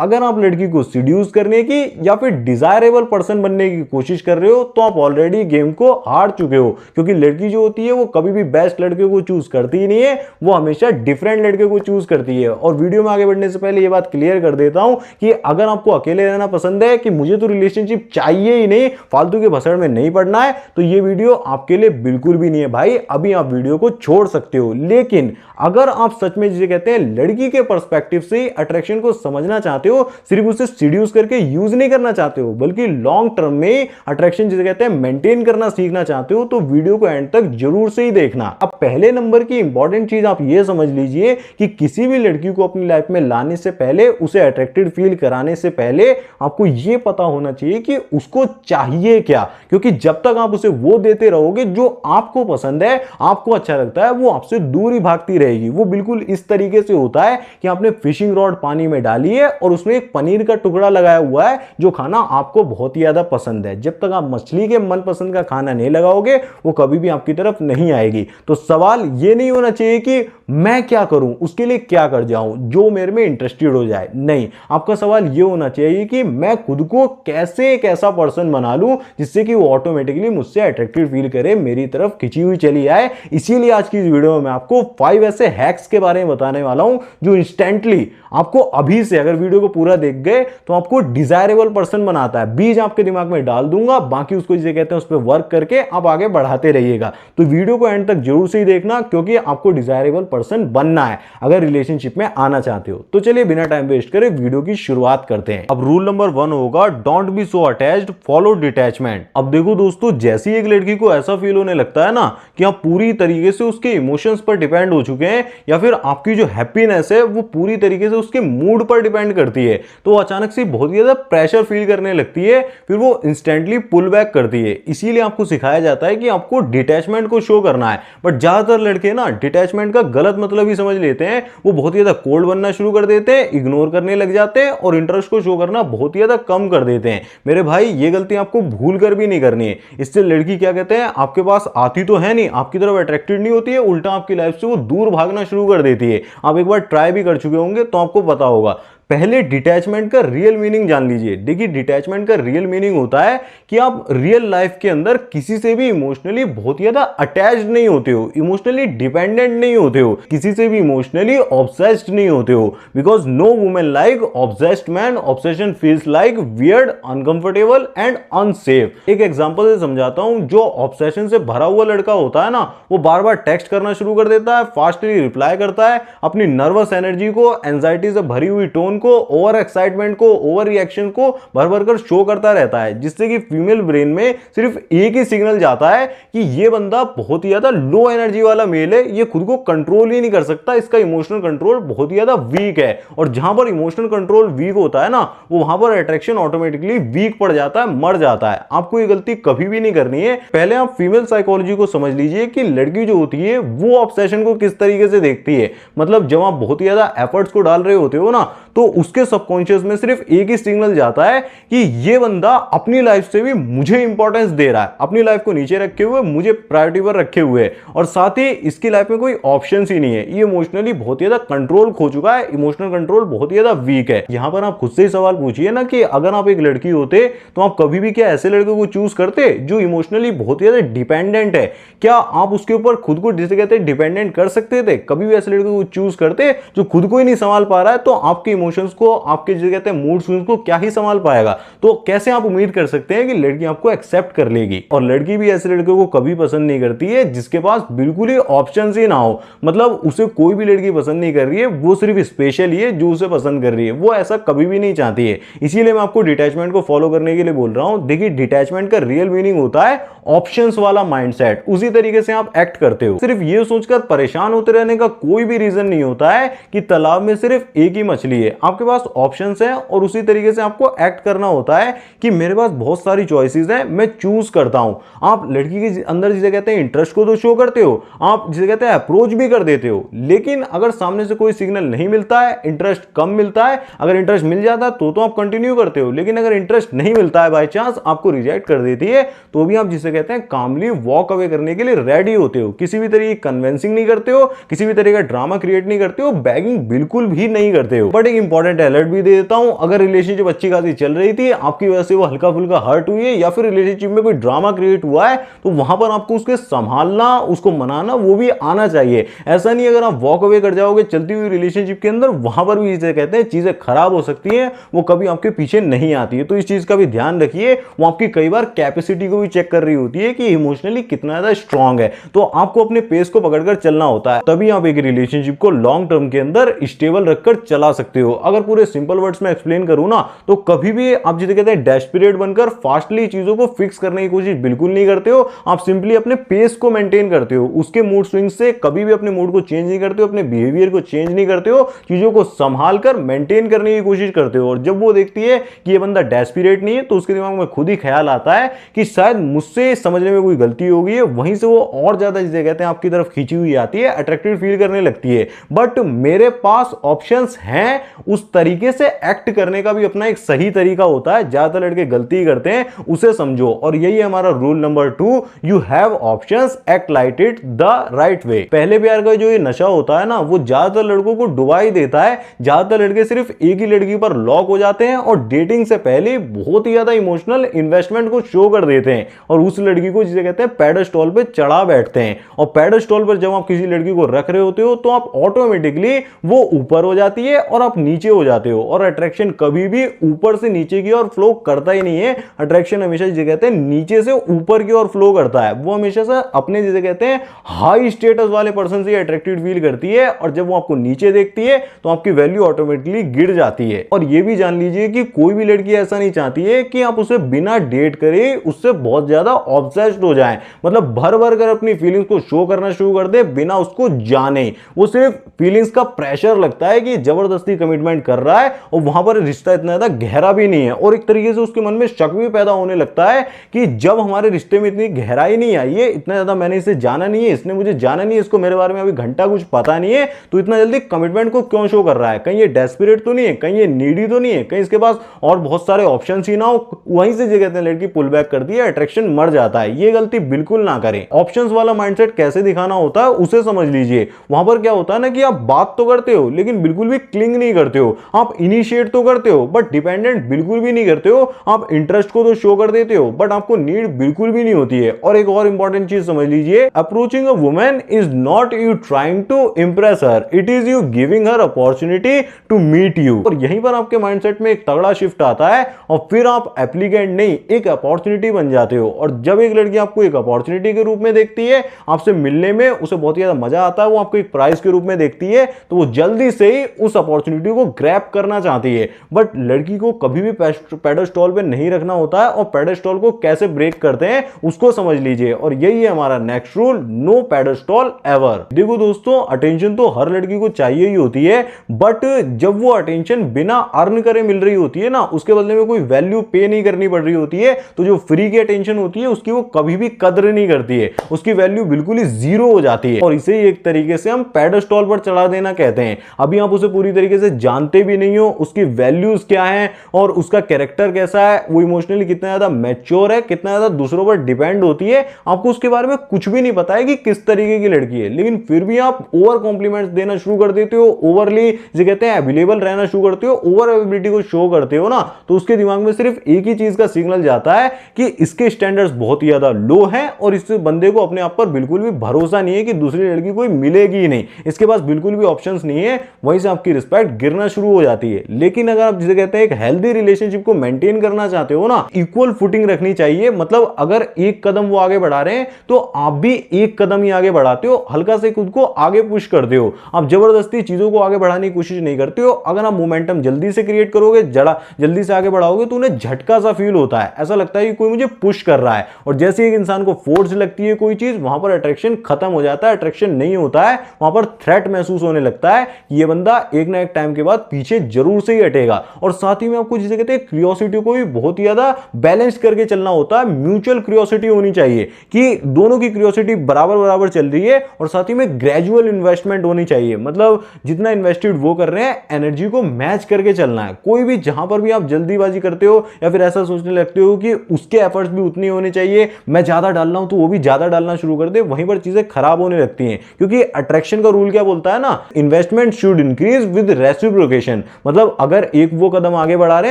अगर आप लड़की को सीड्यूस करने की या फिर डिजायरेबल पर्सन बनने की कोशिश कर रहे हो तो आप ऑलरेडी गेम को हार चुके हो, क्योंकि लड़की जो होती है वो कभी भी बेस्ट लड़के को चूज करती ही नहीं है, वो हमेशा डिफरेंट लड़के को चूज करती है। और वीडियो में आगे बढ़ने से पहले ये बात क्लियर कर देता हूं कि अगर आपको अकेले रहना पसंद है कि मुझे तो रिलेशनशिप चाहिए ही नहीं, फालतू के भसड़ में नहीं पड़ना है, तो ये वीडियो आपके लिए बिल्कुल भी नहीं है भाई। अभी आप वीडियो को छोड़ सकते हो। लेकिन अगर आप सच में जिसे कहते हैं लड़की के पर्सपेक्टिव से अट्रैक्शन को समझना चाहते हो, सिर्फ उसे सीड्यूस करके यूज नहीं करना चाहते हो, बल्कि लॉन्ग टर्म में अट्रैक्शन जिसे कहते हैं मेंटेन करना सीखना चाहते हो, तो वीडियो को एंड तक जरूर से ही देखना। अब पहले नंबर की इंपॉर्टेंट चीज आप ये समझ लीजिए कि किसी भी लड़की को अपनी लाइफ में लाने से पहले, उसे अट्रैक्टेड फील कराने से पहले आपको यह पता होना चाहिए कि उसको चाहिए क्या। क्योंकि जब तक आप उसे वो देते रहोगे जो आपको पसंद है, आपको अच्छा लगता है, वो आपसे दूर ही भागती रहेगी। वो बिल्कुल इस तरीके से होता है कि आपने फिशिंग रॉड पानी में डाली है और उसमें एक पनीर का टुकड़ा लगाया हुआ है जो खाना आपको बहुत ही ज्यादा पसंद है। जब तक आप मछली के मनपसंद का खाना नहीं लगाओगे, वो कभी भी आपकी तरफ नहीं आएगी। तो सवाल ये नहीं होना चाहिए कि मैं क्या करूं, उसके लिए क्या कर जाऊं जो मेरे में इंटरेस्टेड हो जाए। नहीं, आपका सवाल ये होना चाहिए कि मैं खुद को कैसे एक ऐसा पर्सन बना लूं जिससे कि वो ऑटोमेटिकली मुझसे अट्रैक्टेड फील करे, मेरी तरफ खिंची हुई चली आए। इसीलिए आज की इस वीडियो में मैं आपको 5 ऐसे हैक्स के बारे में बताने वाला हूं जो इंस्टेंटली आपको अभी से, अगर वीडियो को पूरा देख गए तो आपको डिजायरेबल पर्सन बनाता है। बीज आपके दिमाग में डाल दूंगा, बाकी उसको जिसे कहते हैं उस पर वर्क करके आप आगे बढ़ाते रहिएगा। तो वीडियो को एंड तक जरूर से ही देखना, क्योंकि आपको डिजायरेबल पर्सन बनना है अगर रिलेशनशिप में आना चाहते हो। तो चलिए बिना टाइम वेस्ट करे वीडियो की शुरुआत करते हैं। अब रूल नंबर 1 होगा, don't be so attached, follow detachment. अब देखो दोस्तों, जैसी एक लड़की को ऐसा फील होने लगता है ना कि आप पूरी तरीके से उसके इमोशंस पर डिपेंड हो चुके हैं, या फिर आपकी जो हैप्पीनेस है वो पूरी तरीके से उसके मूड पर डिपेंड करती है, तो अचानक से बहुत ज्यादा प्रेशर फील करने लगती है, फिर वो इंस्टेंटली पुल बैक करती है। इसीलिए आपको सिखाया जाता है कि आपको डिटैचमेंट को शो करना है। बट ज्यादातर लड़के ना डिटैचमेंट का गलत मतलब ही समझ लेते हैं। वो बहुत ज्यादा कोल्ड बनना शुरू कर देते हैं, इग्नोर करने लग जाते हैं और इंटरेस्ट को शो करना बहुत ज्यादा कम कर देते हैं। मेरे भाई, ये गलती आपको भूल कर भी नहीं करनी है। इससे लड़की क्या कहते हैं, आपके पास आती तो है नहीं, आपकी तरफ अट्रैक्टेड नहीं होती है, उल्टा आपकी लाइफ से वो दूर भागना शुरू कर देती है। आप एक बार ट्राई भी कर चुके होंगे तो आपको पता होगा। पहले डिटैचमेंट का रियल मीनिंग जान लीजिए। देखिए, डिटैचमेंट का रियल मीनिंग होता है कि आप रियल लाइफ के अंदर किसी से भी इमोशनली बहुत ज्यादा अटैच्ड नहीं होते हो, इमोशनली डिपेंडेंट नहीं होते हो, किसी से भी इमोशनली ऑब्सेस्ड नहीं होते हो। Because no women like obsessed man, obsession feels like weird, uncomfortable and unsafe. एक एग्जांपल से समझाता हूं। जो ऑब्सेशन से भरा हुआ लड़का होता है ना, वो बार बार टेक्स्ट करना शुरू कर देता है, फास्टली रिप्लाई करता है, अपनी नर्वस एनर्जी को, एंजाइटी से भरी हुई टोन को, ओवर एक्साइटमेंट को, ओवर रिएक्शन को भर भर कर शो करता रहता है, जिससे कि फीमेल ब्रेन में सिर्फ एक ही सिग्नल जाता है कि ये बंदा बहुत ही ज्यादा लो एनर्जी वाला मेल है, ये खुद को कंट्रोल ही नहीं कर सकता, इसका इमोशनल कंट्रोल बहुत ही ज्यादा वीक है। और जहां पर इमोशनल कंट्रोल वीक होता है ना, वो वहां पर अट्रैक्शन ऑटोमेटिकली वीक पड़ जाता है, मर जाता है। आपको ये गलती कभी भी नहीं करनी है। पहले आप फीमेल साइकोलॉजी को समझ लीजिए कि लड़की जो होती है वो ऑब्सेशन को किस तरीके से देखती है। मतलब जब आप बहुत ही ज्यादा एफर्ट्स को डाल रहे होते हो ना, तो उसके सबकॉन्शियस में सिर्फ एक ही सिग्नल जाता है कि ये बंदा अपनी लाइफ से भी मुझे इंपॉर्टेंस दे रहा है, अपनी लाइफ को नीचे रखे हुए मुझे प्रायोरिटी पर रखे हुए, और साथ ही इसकी लाइफ में कोई ऑप्शंस ही नहीं है। ये इमोशनली बहुत ज्यादा कंट्रोल खो चुका है, इमोशनल कंट्रोल बहुत ज्यादा वीक है। यहां पर आप खुद से ही सवाल पूछिए ना कि अगर आप एक लड़की होते तो आप कभी भी क्या ऐसे लड़के को चूज करते जो इमोशनली बहुत ज्यादा डिपेंडेंट है? क्या आप उसके ऊपर खुद को जिसे कहते हैं डिपेंडेंट कर सकते थे? कभी भी ऐसे लड़के को चूज करते जो खुद को ही नहीं संभाल पा रहा है? तो आपके इमोशंस को, आपके जिसे कहते हैं मूड स्विंग्स को क्या ही संभाल पाएगा? तो कैसे आप उम्मीद कर सकते हैं कि लड़की आपको एक्सेप्ट कर लेगी? और लड़की भी ऐसे लड़के को कभी पसंद नहीं करती है जिसके पास बिल्कुल ही ऑप्शंस ही ना हो। मतलब उसे कोई भी लड़की पसंद नहीं कर रही है, वो सिर्फ स्पेशल ही है जो उसे पसंद कर रही है, वो ऐसा कभी भी नहीं चाहती है। इसीलिए मैं आपको डिटैचमेंट को फॉलो करने के लिए बोल रहा हूं। देखिए, डिटैचमेंट का रियल मीनिंग होता है ऑप्शंस वाला माइंडसेट। उसी तरीके से आप एक्ट करते हो। सिर्फ ये सोचकर परेशान होते रहने का कोई भी रीजन नहीं होता है कि तालाब में सिर्फ एक ही मछली है। आपके पास ऑप्शंस हैं और उसी तरीके से आपको एक्ट करना होता है कि मेरे पास बहुत सारी चॉइसेस हैं, मैं चूज करता हूं। आप लड़की के अंदर जिसे कहते हैं इंटरेस्ट को तो शो करते हो, आप जिसे कहते हैं अप्रोच भी कर देते हो, लेकिन अगर सामने से कोई सिग्नल नहीं मिलता है, इंटरेस्ट कम मिलता है, अगर इंटरेस्ट मिल जाता है तो आप कंटिन्यू करते हो, लेकिन अगर इंटरेस्ट नहीं मिलता है, बाय चांस आपको रिजेक्ट कर देती है, तो भी आप जिसे कहते हैं कामली वॉक अवे करने के लिए रेडी होते हो। किसी भी तरीके कन्विंसिंग नहीं करते हो, किसी भी तरह का ड्रामा क्रिएट नहीं करते हो, बैगिंग बिल्कुल भी नहीं करते हो। बट एक इंपॉर्टेंट अलर्ट भी दे देता हूं, अगर रिलेशनशिप अच्छी खासी चल रही थी, आपकी वजह से वो हल्का फुल्का हर्ट हुई है या फिर रिलेशनशिप में कोई ड्रामा क्रिएट हुआ है, तो वहां पर आपको उसके संभालना, उसको मनाना वो भी आना चाहिए। ऐसा नहीं अगर आप वॉक अवे कर जाओगे चलती हुई रिलेशनशिप के अंदर, वहां पर भी इसे कहते हैं चीजें खराब हो सकती हैं, वो कभी आपके पीछे नहीं आती है। तो इस चीज का भी ध्यान रखिए। वो आपकी कई बार कैपेसिटी को भी चेक कर रही होती है कि इमोशनली कितना ज्यादा स्ट्रांग है, तो आपको अपने पेस को पकड़कर चलना होता है, तभी आप एक रिलेशनशिप को लॉन्ग टर्म के अंदर स्टेबल रखकर चला सकते हो। अगर पूरे सिंपल वर्ड्स में एक्सप्लेन करूं ना, तो कभी भी आप जिसे कहते हैं डेस्परेट बनकर फास्टली चीजों को फिक्स करने की कोशिश बिल्कुल नहीं करते हो। आप सिंपली अपने पेस को मेंटेन करते हो, उसके मूड स्विंग से कभी भी अपने मूड को चेंज नहीं करते हो, अपने बिहेवियर को चेंज नहीं करते हो, चीजों को संभाल कर मेंटेन करने की कोशिश करते हो। और जब वो देखती है कि ये बंदा डेस्परेट नहीं है, तो उसके दिमाग में खुद ही ख्याल आता है कि शायद मुझसे समझने में कोई गलती हो गई है, वहीं से वो और ज्यादा जिसे कहते हैं आपकी तरफ खींची हुई आती है, अट्रैक्टेड फील करने लगती है। बट मेरे पास ऑप्शंस हैं, उस तरीके से एक्ट करने का भी अपना एक सही तरीका होता है। ज्यादातर लड़के गलती करते हैं, उसे समझो। और यही हमारा rule number 2, you have options, act like it the right way. पहले प्यार का जो ये नशा होता है ना, वो ज्यादातर लड़कों को डुबा ही देता है। ज्यादातर लड़के सिर्फ एक ही लड़की पर लॉक हो जाते हैं और डेटिंग से पहले बहुत ही ज्यादा इमोशनल इन्वेस्टमेंट को शो कर देते हैं और उस लड़की को जिसे कहते हैं पेडेस्टॉल पे चढ़ा बैठते हैं। और पेडेस्टॉल पर जब आप किसी लड़की को रख रहे होते हो, तो आप ऑटोमेटिकली वो ऊपर हो जाती है और आप नीचे हो जाते हो। और अट्रैक्शन कभी भी ऊपर से नीचे की ओर फ्लो करता ही नहीं है। अट्रैक्शन हमेशा जिसे कहते हैं नीचे से ऊपर की ओर फ्लो करता है। वो हमेशा से अपने जिसे कहते हैं हाई स्टेटस वाले पर्सन से अट्रैक्टेड फील करती है, और जब वो आपको नीचे देखती है तो आपकी वैल्यू ऑटोमेटिकली गिर जाती है। और ये भी जान लीजिए कि कोई भी लड़की ऐसा नहीं चाहती है कि आप उसे बिना डेट करे उससे बहुत ज्यादा ऑब्सेस्ड हो जाएं, मतलब भर भर कर अपनी फीलिंग्स को शो करना शुरू कर दे बिना उसको जाने। वो सिर्फ फीलिंग्स का प्रेशर लगता है कि जबरदस्ती कमिटमेंट कर रहा है, और वहां पर रिश्ता इतना ज्यादा गहरा भी नहीं है। और एक तरीके से उसके मन में शक भी पैदा होने लगता है कि जब हमारे रिश्ते में इतनी गहराई नहीं आई है, इतना ज्यादा मैंने इसे जाना नहीं है, इसने मुझे जाना नहीं है, इसको मेरे बारे में अभी घंटा कुछ पता नहीं है, तो इतना जल्दी कमिटमेंट को क्यों शो कर रहा है? कहीं ये डेस्परेट तो नहीं है, कहीं ये नीडी तो नहीं है, कहीं इसके पास और बहुत सारे ऑप्शन ही ना हो? वहीं से जो कहते हैं लड़की पुल बैक करती है, अट्रैक्शन मर जाता है। ये गलती बिल्कुल ना करें। ऑप्शंस वाला माइंडसेट कैसे दिखाना होता है उसे समझ लीजिए। वहां पर क्या होता है ना कि आप बात तो करते हो लेकिन बिल्कुल भी क्लिंग नहीं करते हो। आप इनिशिएट तो करते हो बट डिपेंडेंट बिल्कुल भी नहीं करते हो। आप इंटरेस्ट को तो शो कर देते हो बट आपको नीड बिल्कुल भी नहीं होती है। और एक और इंपॉर्टेंट चीज समझ लीजिए, approaching a woman is not you trying to impress her, it is you giving her opportunity to meet you. और यहीं पर आपके माइंडसेट में एक तगड़ा शिफ्ट आता है और फिर आप एप्लीकेंट नहीं, एक अपॉर्चुनिटी बन जाते हो। और जब एक लड़की आपको एक अपॉर्चुनिटी के रूप में देखती है, आपसे मिलने में उसे बहुत ही ज्यादा मजा आता है, वो आपको एक प्राइस के रूप में देखती है, तो वो जल्दी से ही उस अपॉर्चुनिटी को ग्रैब करना चाहती है। बट लड़की को कभी भी पेडेस्टॉल पे नहीं रखना होता है, और पेडेस्टॉल को कैसे ब्रेक करते हैं उसको समझ लीजिए। और यही है हमारा नेक्स्ट रूल, नो पेडेस्टॉल एवर। देखो दोस्तों, अटेंशन तो हर लड़की को चाहिए ही होती है, बट जब वो अटेंशन बिना अर्न करे मिल रही होती है ना, उसके बदले में कोई वैल्यू पे नहीं करनी पड़ रही होती है, तो जो फ्री की अटेंशन होती है उसकी वो कभी भी कदर नहीं करती है, उसकी वैल्यू बिल्कुल ही जीरो हो जाती है। और इसे ही एक तरीके से हम पेडेस्टॉल पर चढ़ा देना कहते हैं। अभी आप उसे पूरी तरीके से जानते भी नहीं हो, उसकी वैल्यूज क्या है और उसका कैरेक्टर कैसा है, वो इमोशनली कितना ज्यादा मैच्योर है, कितना ज्यादा दूसरों पर डिपेंड होती है, आपको उसके बारे में कुछ भी नहीं पता है कि किस तरीके की लड़की है। लेकिन फिर भी आप ओवर कॉम्प्लीमेंट्स देना शुरू कर देते हो, ओवरली जो कहते हैं अवेलेबल रहना शुरू करते हो, ओवर अवेलेबिलिटी को शो करते हो ना, तो उसके दिमाग में सिर्फ एक ही चीज का सिग्नल जाता है कि इसके स्टैंडर्ड्स बहुत ही ज्यादा लो हैं और इस बंदे को अपने आप पर बिल्कुल भी भरोसा नहीं है कि दूसरी लड़की कोई मिलेगी ही नहीं, इसके पास बिल्कुल भी ऑप्शंस नहीं है। वहीं से आपकी रिस्पेक्ट गिरना शुरू हो जाती है। लेकिन अगर आप जिसे कहते हैं एक हेल्दी रिलेशनशिप को मेंटेन करना चाहते हो ना, इक्वल फुटिंग रखनी चाहिए। मतलब अगर एक कदम वो आगे बढ़ा रहे हैं तो आप भी एक कदम ही आगे बढ़ाते हो, हल्का से खुद को आगे पुश करते हो। आप जबरदस्ती चीजों को आगे बढ़ाने की कोशिश नहीं करते हो। अगर आप मोमेंटम जल्दी से क्रिएट करोगे, जल्दी से आगे बढ़ाओगे, तो उन्हें झटका सा फील होता है, ऐसा लगता है कि कोई मुझे पुश कर रहा है। और जैसे एक इंसान को फोर्स लगती है कोई चीज, वहां पर अट्रैक्शन खत्म हो जाता है, अट्रैक्शन नहीं होता है, वहां पर थ्रेट महसूस होने लगता है कि ये बंदा एक ना एक टाइम के बाद पीछे जरूर से ही हटेगा। और साथ ही में आपको जिसे कहते हैं क्यूरियोसिटी को भी बहुत ही ज्यादा बैलेंस करके चलना होता है। म्यूचुअल क्यूरियोसिटी होनी चाहिए कि दोनों की क्यूरियोसिटी बराबर बराबर चल रही है, और साथ ही में ग्रेजुअल इन्वेस्टमेंट होनी चाहिए। मतलब जितना इन्वेस्टेड वो कर रहे हैं, एनर्जी को मैच करके चलना है। कोई भी जहां पर भी आप जल्दीबाजी करते हो या फिर ऐसा सोचने लगते हो कि उसके एफर्ट्स भी उतने होने चाहिए, मैं ज्यादा डाल रहा हूं तो वो भी ज्यादा डालना शुरू कर दे, वहीं पर चीजें खराब होने लगती हैं। क्योंकि अट्रैक्शन का रूल क्या बोलता है ना, investment should increase with reciprocation. Location, मतलब अगर एक वो कदम आगे बढ़ा रहे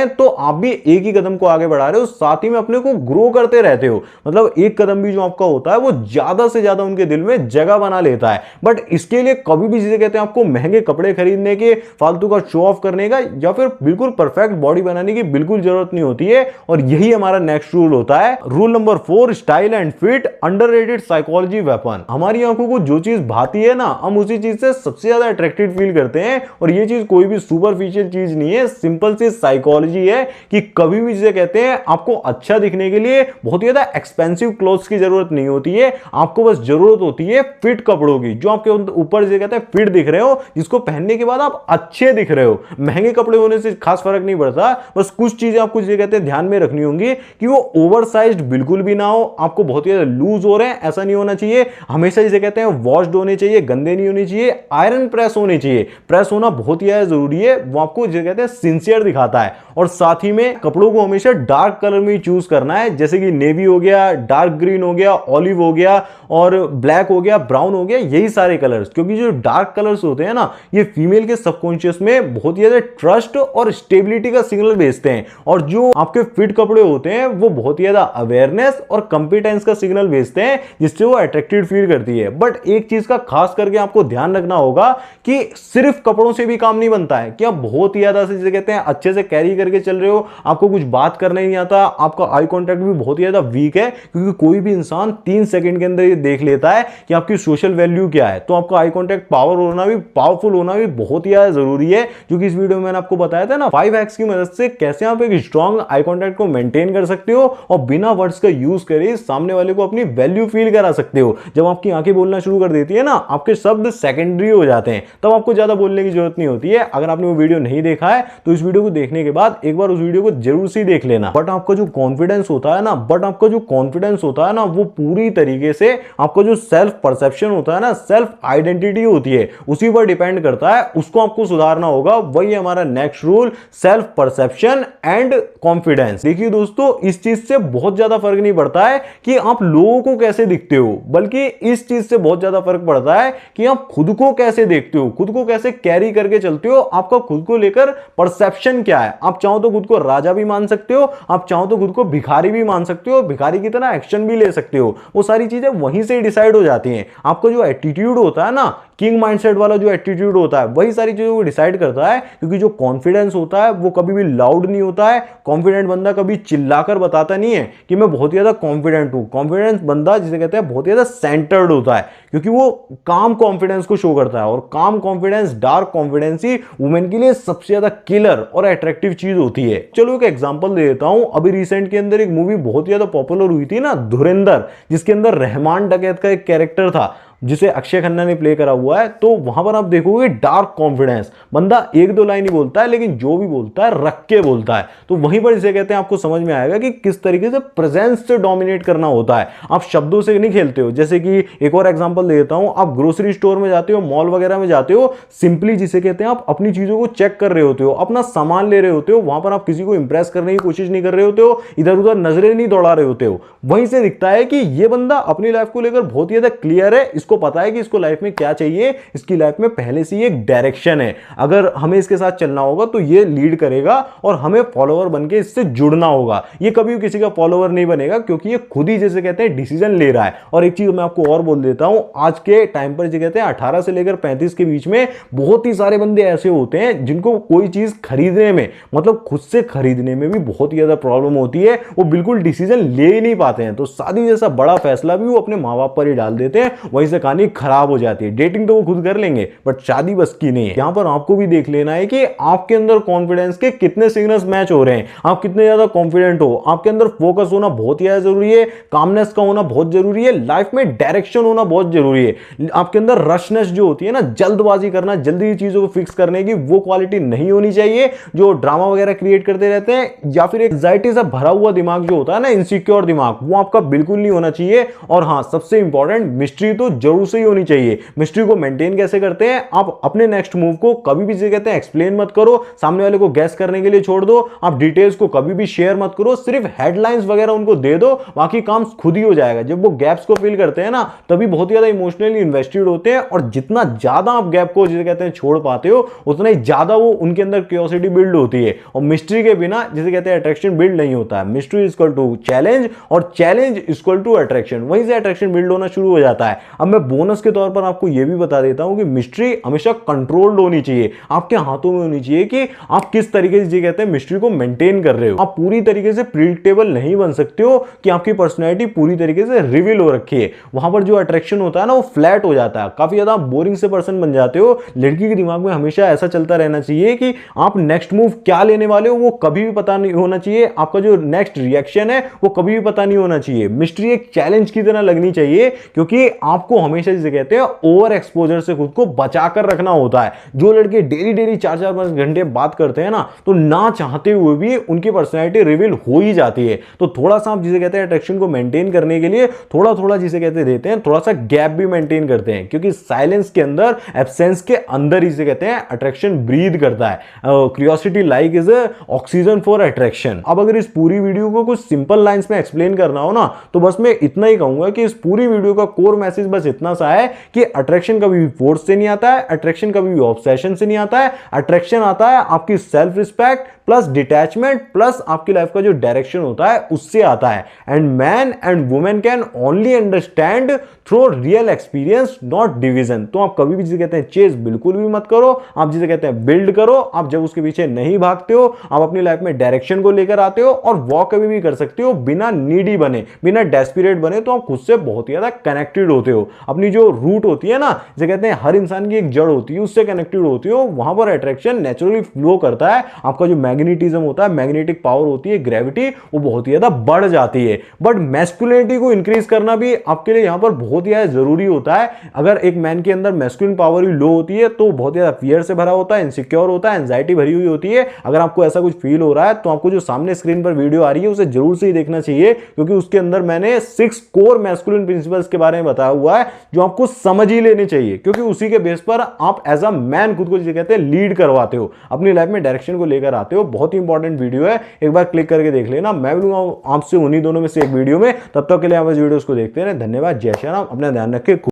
हैं तो आप भी एक ही कदम को आगे बढ़ा रहे हो, साथ ही में अपने को ग्रो करते रहते हो। मतलब एक कदम भी जो आपका होता है वो ज्यादा से ज्यादा उनके दिल में जगह बना लेता है। बट इसके लिए कभी भी जिसे कहते हैं आपको महंगे कपड़े खरीदने के, फालतू का शो ऑफ करने का, या फिर बिल्कुल परफेक्ट बॉडी बनाने की बिल्कुल जरूरत नहीं होती है। और यही हमारा नेक्स्ट रूल होता है, rule number 4, style and fit underrated psychology weapon. हमारी आंखों को जो चीज भाती है ना, हम उसी चीज से सबसे ज्यादा अट्रैक्टेड फील करते हैं। और ये चीज कोई भी सुपरफिशियल चीज नहीं है, सिंपल सी साइकोलॉजी है कि कभी भी जिसे कहते हैं आपको अच्छा दिखने के लिए बहुत ज्यादा एक्सपेंसिव क्लोथ्स की जरूरत नहीं होती है। आपको बस जरूरत होती है फिट कपड़ों की, जो आपके ऊपर जिसे कहते हैं फिट दिख रहे हो, जिसको पहनने के बाद आप अच्छे दिख रहे हो। महंगे कपड़े होने से खास फर्क नहीं पड़ता, बस कुछ चीजें आपको जिसे कहते हैं ध्यान में रखनी होंगी कि वो ओवरसाइज्ड बिल्कुल भी ना हो, आपको बहुत ज्यादा लूज हो रहे हैं ऐसा नहीं होना चाहिए। हमेशा जिसे कहते हैं वॉश्ड होने चाहिए, गंदे नहीं होने चाहिए, आयरन प्रेस होने चाहिए। प्रेस होना बहुत ही जरूरी है, वो आपको जिसे कहते हैं सिंसियर दिखाता है। और साथ ही में कपड़ों को हमेशा डार्क कलर में चूज करना है, जैसे कि नेवी हो गया, डार्क ग्रीन हो गया, ऑलिव हो गया, और ब्लैक हो गया, ब्राउन हो गया, यही सारे कलर्स। क्योंकि जो डार्क कलर्स होते हैं ना, ये फीमेल के सबकॉन्शियस में बहुत ज्यादा ट्रस्ट और स्टेबिलिटी का सिग्नल भेजते हैं। और जो आपके फिट कपड़े होते हैं वो बहुत ज्यादा अवेयरनेस और कंपिटेंस का सिग्नल भेजते हैं, जिससे वो अट्रैक्टेड फील करती है। बट एक चीज का खास करके आपको ध्यान रखना होगा कि सिर्फ कपड़ों से भी काम नहीं बनता है कि आप बहुत ही ज्यादा से जिसे कहते हैं अच्छे से कैरी करके चल रहे हो, आपको कुछ बात करना ही नहीं आता, आपका आई कांटेक्ट भी बहुत ही ज्यादा वीक है। क्योंकि कोई भी इंसान 3 सेकंड के अंदर ये देख लेता है कि आपकी सोशल वैल्यू क्या है। तो आपका आई कांटेक्ट पावरफुल होना भी बहुत ही ज्यादा जरूरी है, जो कि इस वीडियो में मैंने आपको बताया था ना 5 हैक्स की मदद से कैसे आप एक स्ट्रॉन्ग आई कांटेक्ट को मेंटेन कर सकते हो और बिना वर्ड्स का यूज करे सामने वाले को अपनी वैल्यू फील करा सकते हो। जब आपकी आंखें बोलना शुरू कर देती है ना, आपके शब्द सेकेंडरी हो जाते हैं, तब आपको ज्यादा बोलने की जरूरत नहीं होती है। अगर आपने वो वीडियो नहीं देखा है तो इस वीडियो को देखने के बाद एक बार उस वीडियो को जरूर से देख लेना। बट आपका जो कॉन्फिडेंस होता है ना, वो पूरी तरीके से आपका जो सेल्फ परसेप्शन होता है ना, सेल्फ आइडेंटिटी होती है, उसी पर डिपेंड करता है। उसको आपको सुधारना होगा। वही हमारा next rule, self perception and confidence. देखिए दोस्तों, इस चीज से बहुत ज्यादा फर्क नहीं पड़ता है कि आप लोगों को कैसे दिखते हो, बल्कि इस चीज से बहुत ज्यादा फर्क पड़ता है कि आप खुद को कैसे देखते हो, खुद को कैसे कैरी करके चलते हो, आपका खुद को लेकर परसेप्शन क्या है। आप चाहो तो खुद को राजा भी मान सकते हो, आप चाहो तो खुद को भिखारी भी मान सकते हो, भिखारी की तरह एक्शन भी ले सकते हो। वो सारी चीजें वहीं से डिसाइड हो जाती हैं। आपका जो एटीट्यूड होता है ना, किंग माइंडसेट वाला जो एटीट्यूड होता है, वही सारी चीजों को डिसाइड करता है। क्योंकि जो कॉन्फिडेंस होता है वो कभी भी लाउड नहीं होता है। कॉन्फिडेंट बंदा कभी चिल्लाकर बताता नहीं है कि मैं बहुत ज्यादा कॉन्फिडेंट हूं। कॉन्फिडेंस बंदा जिसे कहते हैं बहुत ज्यादा सेंटर्ड होता है, क्योंकि वो काम कॉन्फिडेंस को शो करता है। और काम कॉन्फिडेंस, डार्क कॉन्फिडेंस ही वुमेन के लिए सबसे ज्यादा किलर और अट्रैक्टिव चीज होती है। चलो एक एग्जांपल दे देता हूं। अभी रिसेंट के अंदर एक मूवी बहुत ज्यादा पॉपुलर हुई थी ना, धुरंधर, जिसके अंदर रहमान डकैत का एक कैरेक्टर था जिसे अक्षय खन्ना ने प्ले करा हुआ है। तो वहां पर आप देखोगे डार्क कॉन्फिडेंस, बंदा 1-2 लाइन ही बोलता है, लेकिन जो भी बोलता है रख के बोलता है। तो वहीं पर इसे कहते हैं, आपको समझ में आएगा कि किस तरीके से प्रेजेंस से डोमिनेट करना होता है। आप शब्दों से नहीं खेलते हो। जैसे कि एक और एग्जांपल दे देता हूं, आप ग्रोसरी स्टोर में जाते हो, मॉल वगैरह में जाते हो, सिंपली जिसे कहते हैं आप अपनी चीजों को चेक कर रहे होते हो, अपना सामान ले रहे होते हो। वहां पर आप किसी को इंप्रेस करने की कोशिश नहीं कर रहे होते हो, इधर उधर नजरें नहीं दौड़ा रहे होते हो। वहीं से दिखता है कि ये बंदा अपनी लाइफ को लेकर बहुत ज्यादा क्लियर है, इसको पता है कि इसको लाइफ में क्या चाहिए, इसकी लाइफ में पहले से ही एक डायरेक्शन है। अगर हमें इसके साथ चलना होगा तो ये लीड करेगा और हमें फॉलोअर बनके इससे जुड़ना होगा। ये कभी किसी का फॉलोअर नहीं बनेगा, क्योंकि ये खुद ही जैसे कहते हैं डिसीजन ले रहा है। और एक चीज मैं आपको और बोल देता हूं, आज के टाइम पर जो कहते हैं 18 से लेकर 35 के बीच में बहुत ही सारे बंदे ऐसे होते हैं जिनको कोई चीज खरीदने में, मतलब खुद से खरीदने में भी बहुत ही ज्यादा प्रॉब्लम होती है। वो बिल्कुल डिसीजन ले ही नहीं पाते हैं। तो शादी जैसा बड़ा फैसला भी वो अपने माँ बाप पर ही डाल देते हैं, वहीं से कहानी खराब हो जाती है। डेटिंग तो वो खुद कर लेंगे, बट शादी बस की नहीं है। यहां पर आपको भी देख लेना है कि आपके अंदर कॉन्फिडेंस के कितने सिग्नल्स मैच हो रहे हैं, आप कितने ज्यादा कॉन्फिडेंट हो। आपके अंदर फोकस होना बहुत ही जरूरी है, कामनेस का होना बहुत जरूरी है, लाइफ में डायरेक्शन होना बहुत जरूरी है। आपके अंदर रशनेस जो होती है ना, जल्दबाजी करना, जल्दी चीजों को फिक्स करने की, वो क्वालिटी नहीं होनी चाहिए। जो ड्रामा वगैरह क्रिएट करते रहते हैं, या फिर एंजाइटी से भरा हुआ दिमाग जो होता है ना, इनसिक्योर दिमाग, वो आपका बिल्कुल नहीं होना चाहिए। और हां, सबसे इंपॉर्टेंट, मिस्ट्री तो जरूर से ही होनी चाहिए। मिस्ट्री को मेंटेन कैसे करते हैं, आप अपने नेक्स्ट मूव को कभी भी जिसे कहते हैं एक्सप्लेन मत करो, सामने वाले को गैस करने के लिए छोड़ दो, आप डिटेल्स को कभी भी शेयर मत करो, सिर्फ हेडलाइंस वगैरह उनको दे दो, बाकी काम खुद ही हो जाएगा। जब वो गैप्स को फिल करते हैं ना तभी बहुत ज्यादा इमोशनली इन्वेस्टेड होते हैं, और जितना ज्यादा आप गैप को जिसे कहते हैं छोड़ पाते हो उतना ही ज्यादा वो उनके अंदर क्यूरियोसिटी बिल्ड होती है। और मिस्ट्री के बिना जिसे कहते हैं अट्रैक्शन बिल्ड नहीं होता है। Mystery is equal to challenge और challenge is equal to attraction, वहीं से अट्रैक्शन बिल्ड होना शुरू हो जाता है। अब मैं बोनस के तौर पर आपको यह भी बता देता हूं कि मिस्ट्री हमेशा कंट्रोल्ड होनी चाहिए, आपके हाथों में होनी चाहिए कि आप किस तरीके से कहते हैं मिस्ट्री को मेंटेन कर रहे हो। आप पूरी तरीके से प्रिडिक्टेबल नहीं बन सकते हो कि आपकी पर्सनैलिटी पूरी तरीके से रिवील हो रखी है। वहां पर जो अट्रैक्शन होता है ना वो फ्लैट हो जाता है, काफी ज्यादा बोरिंग से पर्सन बन जाते हो। लड़की के दिमाग में हमेशा ऐसा चलता रहना चाहिए कि आप नेक्स्ट मूव क्या लेने वाले हो वो कभी भी पता नहीं होना चाहिए, आपका जो नेक्स्ट रिएक्शन है वो कभी भी पता नहीं होना चाहिए। मिस्ट्री एक चैलेंज की तरह लगनी चाहिए, क्योंकि आपको हमेशा जिसे कहते हैं ओवर एक्सपोजर से खुद को बचा कर रखना होता है। जो लड़के डेली डेली 4-4-5 घंटे बात करते हैं ना तो ना चाहते हुए भी उनकी पर्सनैलिटी रिवील हो ही जाती है। तो थोड़ा सा आप जिसे कहते हैं अट्रैक्शन को मेंटेन करने के लिए थोड़ा थोड़ा जिसे कहते देते हैं, थोड़ा सा गैप भी मेंटेन करते हैं, क्योंकि साइलेंस के अंदर, एब्सेंस के अंदर ही जिसे कहते हैं अट्रैक्शन ब्रीथ करता है। Curiosity like is oxygen for attraction. अब अगर इस पूरी वीडियो को कुछ सिंपल लाइंस में एक्सप्लेन करना हो ना तो बस मैं इतना ही कहूंगा कि इस पूरी वीडियो का कोर मैसेज बस इतना सा है कि अट्रैक्शन कभी भी फोर्स से नहीं आता है, अट्रैक्शन कभी भी ऑब्सेशन से नहीं आता है। अट्रैक्शन आता है आपकी self respect plus detachment plus आपकी लाइफ का जो डायरेक्शन होता है उससे आता है। And man and women can only understand through real experience, not division. तो आप कभी भी जिसे कहते हैं चेज बिल्कुल भी मत करो, आप जिसे कहते हैं बिल्ड करो। आप जब उसके पीछे नहीं भागते हो, आप अपनी लाइफ में डायरेक्शन को लेकर आते हो और वॉक कभी भी कर सकते हो बिना नीडी बने, बिना डेस्परेट बने। तो आप खुद से बहुत ज्यादा कनेक्टेड होते हो। अपनी जो रूट होती है ना, जिसे कहते हैं हर इंसान की एक जड़ होती है, उससे कनेक्टेड होती हो, वहां पर अट्रैक्शन नेचुरली फ्लो करता है। आपका जो मैग्नेटिज्म होता है, मैग्नेटिक पावर होती है, ग्रेविटी, वो बहुत ही ज्यादा बढ़ जाती है। बट मैस्कुलिनिटी को इंक्रीज करना भी आपके लिए यहां पर बहुत ही ज्यादा जरूरी होता है। अगर एक मैन के अंदर मैस्कुलिन पावर ही लो होती है तो बहुत ज्यादा फियर से भरा होता है, इनसिक्योर होता है, एंजाइटी भरी हुई होती है। अगर आपको ऐसा कुछ फील हो रहा है तो आपको जो सामने स्क्रीन पर वीडियो आ रही है उसे जरूर से ही देखना चाहिए, क्योंकि उसके अंदर मैंने 6 कोर मैस्कुलिन प्रिंसिपल्स के बारे में बताया हुआ है जो आपको समझ ही लेने चाहिए, क्योंकि उसी के बेस पर आप एज अ मैन खुद को जिसे कहते हैं लीड करवाते हो, अपनी लाइफ में डायरेक्शन को लेकर आते हो। बहुत ही इंपॉर्टेंट वीडियो है, एक बार क्लिक करके देख लेना। मैं मिलूंगा आपसे उन्हीं दोनों में से एक वीडियो में, तब तक के लिए आप इस वीडियो को देखते हैं। धन्यवाद, जय श्री राम, अपना ध्यान रखें।